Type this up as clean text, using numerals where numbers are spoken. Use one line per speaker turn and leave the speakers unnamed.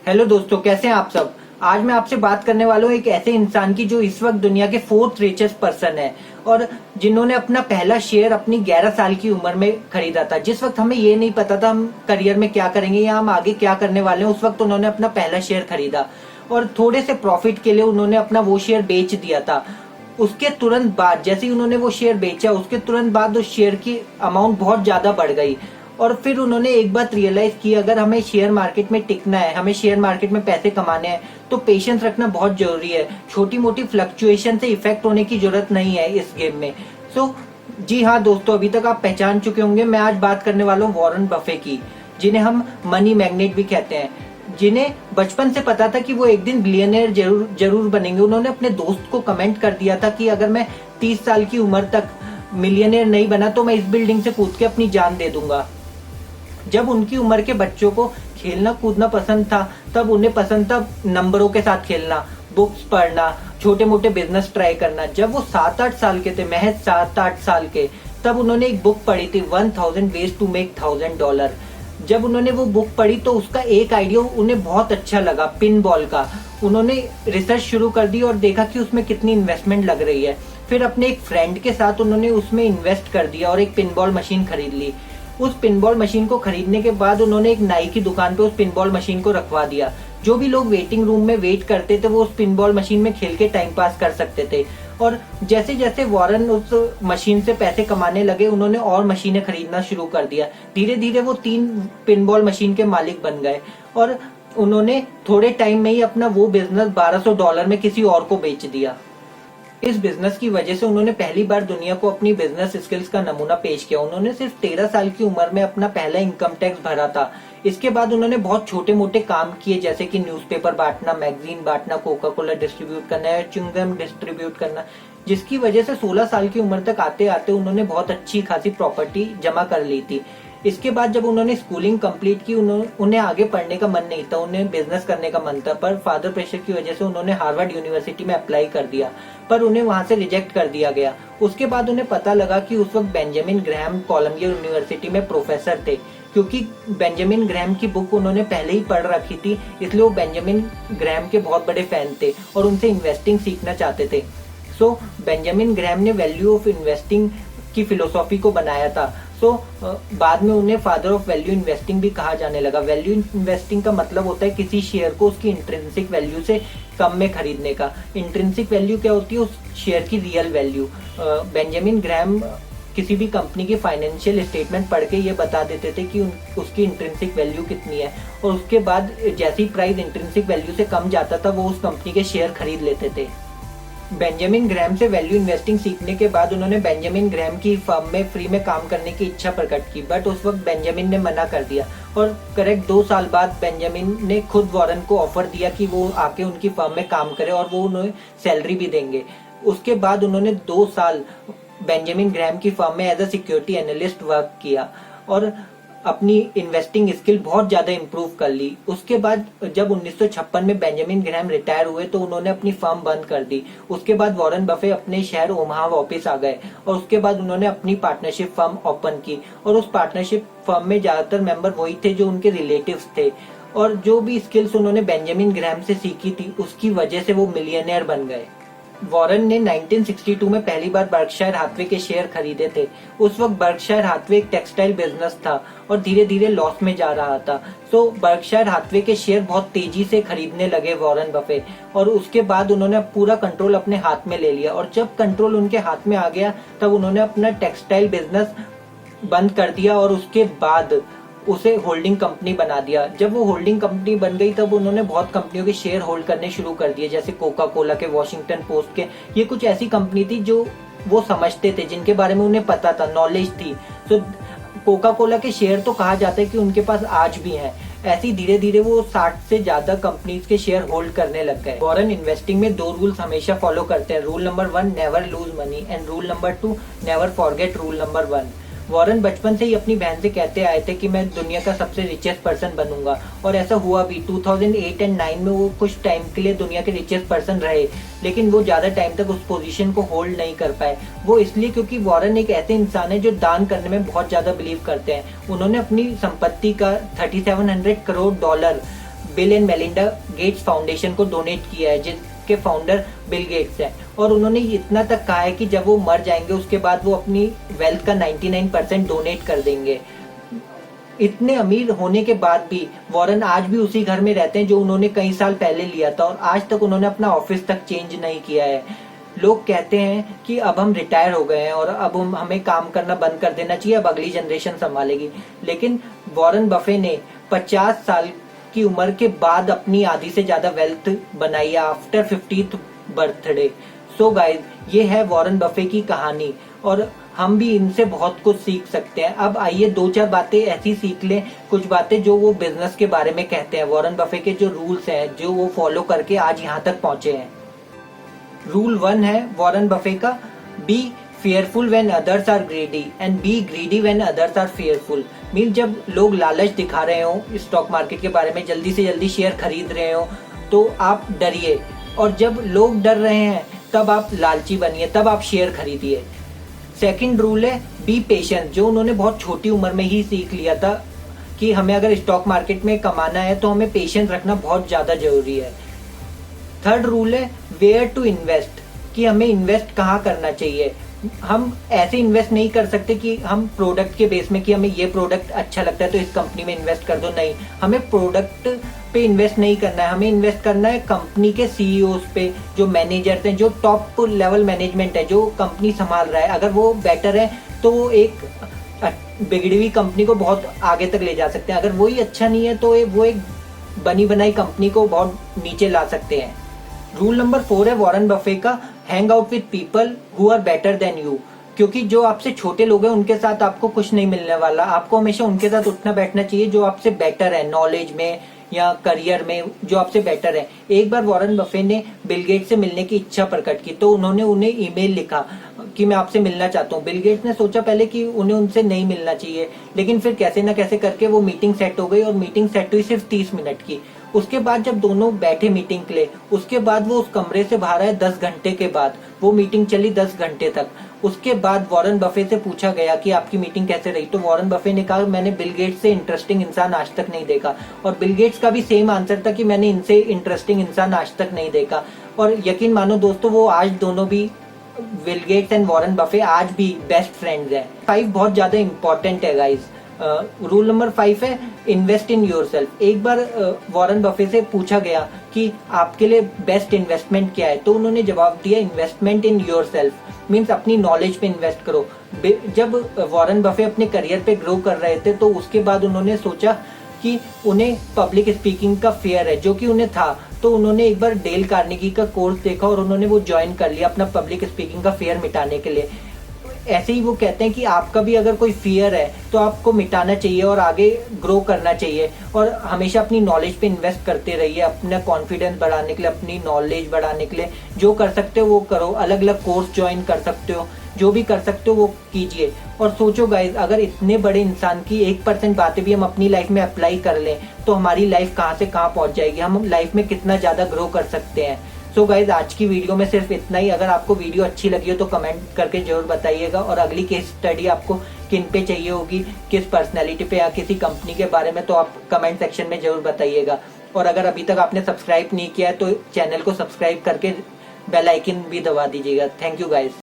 Hello दोस्तों, कैसे हैं आप सब। आज मैं आपसे बात करने वाला हूँ एक ऐसे इंसान की जो इस वक्त दुनिया के फोर्थ रिचेस्ट पर्सन है और जिन्होंने अपना पहला शेयर अपनी 11 साल की उम्र में खरीदा था। जिस वक्त हमें ये नहीं पता था हम करियर में क्या करेंगे या हम आगे क्या करने वाले हैं, उस वक्त उन्होंने अपना पहला शेयर खरीदा और थोड़े से प्रॉफिट के लिए उन्होंने अपना वो शेयर बेच दिया था। उसके तुरंत बाद जैसे ही उन्होंने वो शेयर बेचा, उसके तुरंत बाद उस शेयर की अमाउंट बहुत ज्यादा बढ़ गई और फिर उन्होंने एक बात रियलाइज की, अगर हमें शेयर मार्केट में टिकना है, हमें शेयर मार्केट में पैसे कमाने हैं तो पेशेंस रखना बहुत जरूरी है। छोटी मोटी फ्लक्चुएशन से इफेक्ट होने की जरूरत नहीं है इस गेम में। जी हाँ दोस्तों, अभी तक आप पहचान चुके होंगे, मैं आज बात करने वाला हूँ वॉरेन बफे की, जिन्हें हम मनी मैग्नेट भी कहते हैं, जिन्हें बचपन से पता था कि वो एक दिन बिलियनर जरूर बनेंगे। उन्होंने अपने दोस्त को कमेंट कर दिया था कि अगर मैं 30 साल की उम्र तक मिलियनर नहीं बना तो मैं इस बिल्डिंग से कूद के अपनी जान दे दूंगा। जब उनकी उम्र के बच्चों को खेलना कूदना पसंद था, तब उन्हें पसंद था नंबरों के साथ खेलना, बुक्स पढ़ना, छोटे मोटे बिजनेस ट्राई करना। जब वो 7-8 साल के थे, महज 7-8 साल के, तब उन्होंने एक बुक पढ़ी थी 1000 वेज टू मेक $1000। जब उन्होंने वो बुक पढ़ी तो उसका एक आइडिया उन्हें बहुत अच्छा लगा, पिन बॉल का। उन्होंने रिसर्च शुरू कर दी और देखा कि उसमें कितनी इन्वेस्टमेंट लग रही है। फिर अपने एक फ्रेंड के साथ उन्होंने उसमें इन्वेस्ट कर दिया और एक पिन बॉल मशीन खरीद ली। उस पिनबॉल मशीन को खरीदने के बाद उन्होंने एक नाई की दुकान पे उस पिनबॉल मशीन को रखवा दिया। जो भी लोग वेटिंग रूम में वेट करते थे वो उस पिनबॉल मशीन में खेल के टाइम पास कर सकते थे। और जैसे जैसे वॉरेन उस मशीन से पैसे कमाने लगे, उन्होंने और मशीनें खरीदना शुरू कर दिया। धीरे धीरे वो 3 पिनबॉल मशीन के मालिक बन गए और उन्होंने थोड़े टाइम में ही अपना वो बिजनेस $1200 में किसी और को बेच दिया। इस बिजनेस की वजह से उन्होंने पहली बार दुनिया को अपनी बिजनेस स्किल्स का नमूना पेश किया। उन्होंने सिर्फ 13 साल की उम्र में अपना पहला इनकम टैक्स भरा था। इसके बाद उन्होंने बहुत छोटे मोटे काम किए, जैसे कि न्यूज़पेपर बांटना, मैगजीन बांटना, कोका कोला डिस्ट्रीब्यूट करना या च्युइंगम डिस्ट्रीब्यूट करना, जिसकी वजह से 16 साल की उम्र तक आते आते उन्होंने बहुत अच्छी खासी प्रॉपर्टी जमा कर ली थी। इसके बाद जब उन्होंने स्कूलिंग कंप्लीट की, उन्हें आगे पढ़ने का मन नहीं था, उन्हें बिजनेस करने का मन था, पर फादर प्रेशर की वजह से उन्होंने हार्वर्ड यूनिवर्सिटी में अप्लाई कर दिया, पर उन्हें वहां से रिजेक्ट कर दिया गया। उसके बाद उन्हें पता लगा कि उस वक्त बेंजामिन ग्रैहम कोलंबिया यूनिवर्सिटी में प्रोफेसर थे। क्योंकि बेंजामिन ग्रैहम की बुक उन्होंने पहले ही पढ़ रखी थी, इसलिए वो बेंजामिन ग्रैहम के बहुत बड़े फैन थे और उनसे इन्वेस्टिंग सीखना चाहते थे। बेंजामिन ग्रैहम ने वैल्यू ऑफ इन्वेस्टिंग की फिलोसॉफी को बनाया था। बाद में उन्हें फादर ऑफ वैल्यू इन्वेस्टिंग भी कहा जाने लगा। वैल्यू इन्वेस्टिंग का मतलब होता है किसी शेयर को उसकी इंट्रिंसिक वैल्यू से कम में खरीदने का। इंट्रिंसिक वैल्यू क्या होती है? उस शेयर की रियल वैल्यू। बेंजामिन ग्रैहम किसी भी कंपनी की फाइनेंशियल स्टेटमेंट पढ़ के ये बता देते थे कि उसकी इंट्रिंसिक वैल्यू कितनी है, और उसके बाद जैसी प्राइस इंट्रिंसिक वैल्यू से कम जाता था वो उस कंपनी के शेयर खरीद लेते थे। बेंजामिन ग्रैहम से वैल्यू इन्वेस्टिंग सीखने के बाद उन्होंने बेंजामिन ग्रैहम की फर्म में फ्री में काम करने की इच्छा प्रकट की, बट उस वक्त बेंजामिन ने मना कर दिया और करेक्ट 2 साल बाद बेंजामिन ने खुद वॉरेन को ऑफर दिया कि वो आके उनकी फर्म में काम करे और वो उन्हें सैलरी भी देंगे। उसके बाद उन्होंने 2 साल बेंजामिन ग्रैहम की फर्म में as a security analyst work किया और अपनी इन्वेस्टिंग स्किल बहुत ज्यादा इंप्रूव कर ली। उसके बाद जब 1956 में बेंजामिन ग्रैहम रिटायर हुए तो उन्होंने अपनी फर्म बंद कर दी। उसके बाद वॉरेन बफे अपने शहर ओमाहा वापस आ गए और उसके बाद उन्होंने अपनी पार्टनरशिप फर्म ओपन की और उस पार्टनरशिप फर्म में ज्यादातर मेंबर वही थे जो उनके रिलेटिव्स थे, और जो भी स्किल्स उन्होंने बेंजामिन ग्रैहम से सीखी थी उसकी वजह से वो मिलियनेयर बन गए। वॉरेन ने 1962 में पहली बार बर्कशायर हाथवे के शेयर खरीदे थे। उस वक्त बर्कशायर हाथवे एक टेक्सटाइल बिजनेस था और धीरे धीरे लॉस में जा रहा था। बर्कशायर हाथवे के शेयर बहुत तेजी से खरीदने लगे वॉरेन बफे, और उसके बाद उन्होंने पूरा कंट्रोल अपने हाथ में ले लिया, और जब कंट्रोल उनके हाथ में आ गया तब उन्होंने अपना टेक्सटाइल बिजनेस बंद कर दिया और उसके बाद उसे होल्डिंग कंपनी बना दिया। जब वो होल्डिंग कंपनी बन गई तब उन्होंने बहुत कंपनियों के शेयर होल्ड करने शुरू कर दिए, जैसे कोका कोला के, वॉशिंगटन पोस्ट के। ये कुछ ऐसी कंपनी थी जो वो समझते थे, जिनके बारे में उन्हें पता था, नॉलेज थी। कोका कोला के शेयर तो कहा जाता है कि उनके पास आज भी हैं। ऐसे ही धीरे धीरे वो 60 से ज्यादा कंपनीज के शेयर होल्ड करने लग गए। वॉरेन इन्वेस्टिंग में 2 रूल्स हमेशा फॉलो करते हैं। Rule number 1, never lose money, and rule number 2, never forget rule number 1। Warren बचपन से ही अपनी बहन से कहते आए थे कि मैं दुनिया का सबसे रिचेस्ट पर्सन बनूंगा, और ऐसा हुआ भी। 2008 और 9 में वो कुछ टाइम के लिए दुनिया के रिचेस्ट पर्सन रहे, लेकिन वो ज्यादा टाइम तक उस पोजीशन को होल्ड नहीं कर पाए। वो इसलिए क्योंकि वॉरेन एक ऐसे इंसान है जो दान करने में बहुत ज्यादा बिलीव करते हैं। उन्होंने अपनी संपत्ति का $3700 crore bill and Melinda Gates foundation को डोनेट किया है, जिसके फाउंडर बिल गेट्स हैं। और उन्होंने इतना तक कहा है कि जब वो मर जाएंगे उसके बाद वो अपनी वेल्थ का 99% डोनेट कर देंगे। इतने अमीर होने के बाद भी वॉरेन आज भी उसी घर में रहते हैं जो उन्होंने कई साल पहले लिया था, और आज तक उन्होंने अपना ऑफिस तक चेंज नहीं किया है। लोग कहते हैं कि अब हम रिटायर हो गए हैं और अब हमें काम करना बंद कर देना चाहिए, अब अगली जनरेशन संभालेगी। लेकिन वॉरेन बफे ने 50 साल की उम्र के बाद अपनी आधी से ज्यादा वेल्थ बनाई after 50th birthday. So guys, ये है वॉरेन बफे की कहानी और हम भी इनसे बहुत कुछ सीख सकते हैं। अब आइए 2-4 बातें ऐसी सीख लें, कुछ बातें जो वो बिजनेस के बारे में कहते हैं। वॉरेन बफे के जो रूल्स हैं जो वो फॉलो करके आज यहाँ तक पहुंचे हैं। रूल 1 है वॉरेन बफे का, be fearful when others are greedy and be greedy when others are fearful. Mean जब लोग लालच दिखा रहे हो स्टॉक मार्केट के बारे में, जल्दी से जल्दी शेयर खरीद रहे हो, तो आप डरिए, और जब लोग डर रहे हैं तब आप लालची बनिए, तब आप शेयर खरीदिए। सेकंड रूल है बी पेशेंट, जो उन्होंने बहुत छोटी उम्र में ही सीख लिया था कि हमें अगर स्टॉक मार्केट में कमाना है तो हमें पेशेंस रखना बहुत ज्यादा जरूरी है। थर्ड रूल है वेयर टू इन्वेस्ट, कि हमें इन्वेस्ट कहाँ करना चाहिए। हम ऐसे इन्वेस्ट नहीं कर सकते कि हम प्रोडक्ट के बेस में कि हमें ये प्रोडक्ट अच्छा लगता है तो इस कंपनी में इन्वेस्ट कर दो, नहीं, हमें प्रोडक्ट पे इन्वेस्ट नहीं करना है, हमें इन्वेस्ट करना है कंपनी के सीईओज पे, जो मैनेजर्स हैं, जो टॉप लेवल मैनेजमेंट है, जो कंपनी संभाल रहा है। अगर वो बेटर है तो वो एक बिगड़ी हुई कंपनी को बहुत आगे तक ले जा सकते हैं, अगर वही अच्छा नहीं है तो वो एक बनी बनाई कंपनी को बहुत नीचे ला सकते हैं। रूल नंबर 4 है वॉरेन बफे का, hang out with people who are better than you, क्योंकि जो आपसे छोटे लोग हैं उनके साथ आपको कुछ नहीं मिलने वाला। आपको हमेशा उनके साथ उठना बैठना चाहिए जो आपसे बेटर है, नॉलेज में या करियर में जो आपसे बेटर है। एक बार वॉरेन बफे ने बिल गेट्स से मिलने की इच्छा प्रकट की, तो उन्होंने उन्हें ईमेल लिखा कि मैं आपसे मिलना चाहता हूँ। बिल गेट्स ने सोचा पहले कि उन्हें उनसे नहीं मिलना चाहिए, लेकिन फिर कैसे ना कैसे करके वो मीटिंग सेट हो गई, और मीटिंग सेट हुई सिर्फ 30 मिनट की। उसके बाद जब दोनों बैठे मीटिंग के लिए, उसके बाद वो उस कमरे से बाहर आए 10 घंटे के बाद। वो मीटिंग चली 10 घंटे तक। उसके बाद वॉरेन बफे से पूछा गया कि आपकी मीटिंग कैसे रही, तो वॉरेन बफे ने कहा मैंने बिल गेट्स से इंटरेस्टिंग इंसान आज तक नहीं देखा। और बिल गेट्स का भी सेम आंसर था कि मैंने इनसे इंटरेस्टिंग इंसान आज तक नहीं देखा। और यकीन मानो दोस्तों, वो आज दोनों भी, Bill Gates and Warren Buffett, आज भी बेस्ट फ्रेंड्स हैं। 5 बहुत ज्यादा इंपॉर्टेंट है गाइस। रूल नंबर 5 है इन्वेस्ट इन योरसेल्फ। एक बार वॉरेन बफे से पूछा गया कि आपके लिए बेस्ट इन्वेस्टमेंट क्या है, तो उन्होंने जवाब दिया इन्वेस्टमेंट इन योरसेल्फ, मीन्स अपनी नॉलेज पे इन्वेस्ट करो। जब वॉरेन बफे अपने करियर पे ग्रो कर रहे थे तो उसके बाद उन्होंने सोचा कि उन्हें पब्लिक स्पीकिंग का फेयर है, जो कि उन्हें था, तो उन्होंने एक बार डेल कार्नेगी का कोर्स देखा और उन्होंने वो ज्वाइन कर लिया अपना पब्लिक स्पीकिंग का फेयर मिटाने के लिए। ऐसे ही वो कहते हैं कि आपका भी अगर कोई फियर है तो आपको मिटाना चाहिए और आगे ग्रो करना चाहिए, और हमेशा अपनी नॉलेज पे इन्वेस्ट करते रहिए, अपना कॉन्फिडेंस बढ़ाने के लिए, अपनी नॉलेज बढ़ाने के लिए जो कर सकते हो वो करो। अलग अलग कोर्स ज्वाइन कर सकते हो, जो भी कर सकते हो वो कीजिए। और सोचो गाइज, अगर इतने बड़े इंसान की 1% बातें भी हम अपनी लाइफ में अप्लाई कर लें तो हमारी लाइफ कहाँ से कहाँ पहुंच जाएगी, हम लाइफ में कितना ज्यादा ग्रो कर सकते हैं। सो गाइज, आज की वीडियो में सिर्फ इतना ही। अगर आपको वीडियो अच्छी लगी हो तो कमेंट करके जरूर बताइएगा, और अगली केस स्टडी आपको किन पे चाहिए होगी, किस पर्सनैलिटी पे या किसी कंपनी के बारे में, तो आप कमेंट सेक्शन में जरूर बताइएगा। और अगर अभी तक आपने सब्सक्राइब नहीं किया है तो चैनल को सब्सक्राइब करके बेल आइकन भी दबा दीजिएगा। Thank you guys.